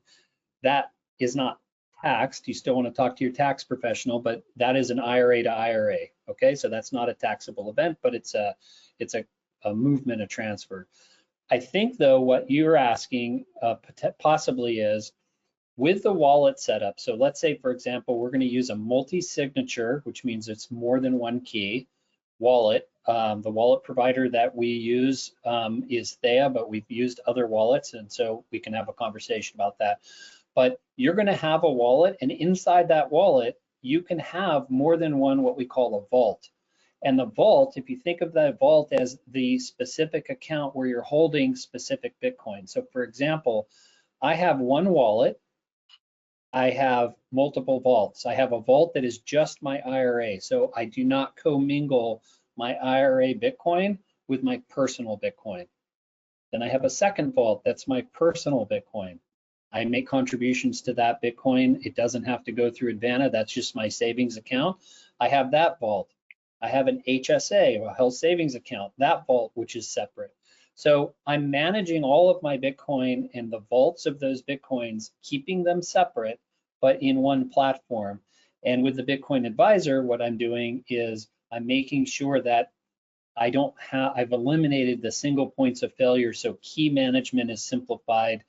That is not taxed. You still want to talk to your tax professional, but that is an IRA to IRA. Okay, so that's not a taxable event, but it's a movement, a transfer. I think though what you're asking possibly is with the wallet setup. So let's say, for example, we're going to use a multi-signature, which means it's more than one key wallet. The wallet provider that we use is Thea, but we've used other wallets, and so we can have a conversation about that. But you're going to have a wallet, and inside that wallet, you can have more than one what we call a vault. And the vault, if you think of the vault as the specific account where you're holding specific Bitcoin. So for example, I have one wallet. I have multiple vaults. I have a vault that is just my IRA. So I do not commingle my IRA Bitcoin with my personal Bitcoin. Then I have a second vault that's my personal Bitcoin. I make contributions to that Bitcoin. It doesn't have to go through Advanta. That's just my savings account. I have that vault. I have an HSA, a health savings account, that vault, which is separate. So I'm managing all of my Bitcoin and the vaults of those Bitcoins, keeping them separate, but in one platform. And with the Bitcoin Advisor, what I'm doing is I'm making sure that I've eliminated the single points of failure. So key management is simplified.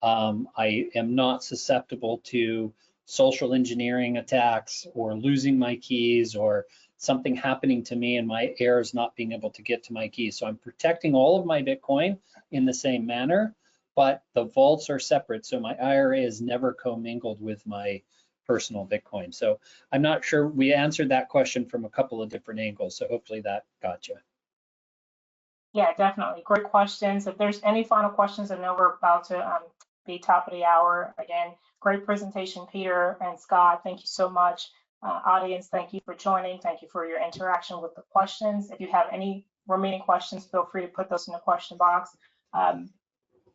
I am not susceptible to social engineering attacks or losing my keys or something happening to me and my heirs not being able to get to my keys. So I'm protecting all of my Bitcoin in the same manner. but the vaults are separate. So my IRA is never commingled with my personal Bitcoin. So I'm not sure, we answered that question from a couple of different angles. So hopefully that got you. Yeah, definitely. Great questions. If there's any final questions, I know we're about to be top of the hour. Again, great presentation, Peter and Scott. Thank you so much. Audience, thank you for joining. Thank you for your interaction with the questions. If you have any remaining questions, feel free to put those in the question box.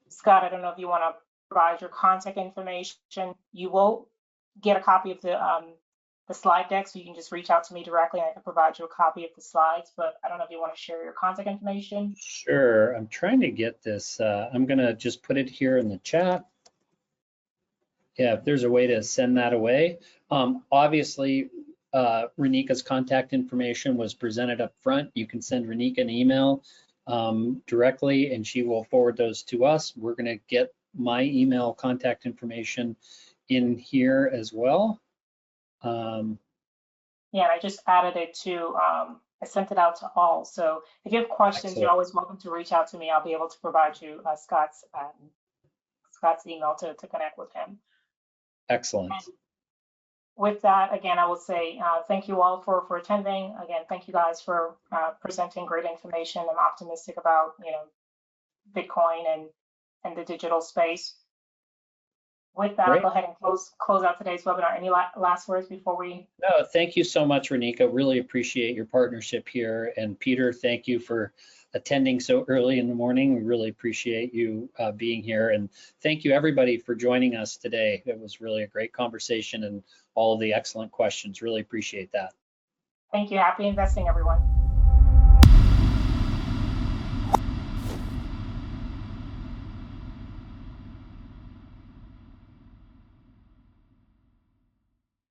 Scott, I don't know if you want to provide your contact information. You will get a copy of the slide deck, so you can just reach out to me directly and I can provide you a copy of the slides, but I don't know if you want to share your contact information. Sure, I'm trying to get this. I'm gonna just put it here in the chat. Yeah, if there's a way to send that away. Obviously, Reneika's contact information was presented up front. You can send Reneika an email directly and she will forward those to us. We're gonna get my email contact information in here as well. Yeah, I just added it to, I sent it out to all. So if you have questions, Excellent. You're always welcome to reach out to me. I'll be able to provide you Scott's email to connect with him. Excellent. And with that, again, I will say thank you all for attending. Again, thank you guys for presenting great information. I'm optimistic about, Bitcoin and the digital space. With that, Great. I'll go ahead and close out today's webinar. Any last words before we? No, thank you so much, Reneika. Really appreciate your partnership here. And Peter, thank you for attending so early in the morning. We really appreciate you being here. And thank you everybody for joining us today. It was really a great conversation and all of the excellent questions. Really appreciate that. Thank you. Happy investing, everyone.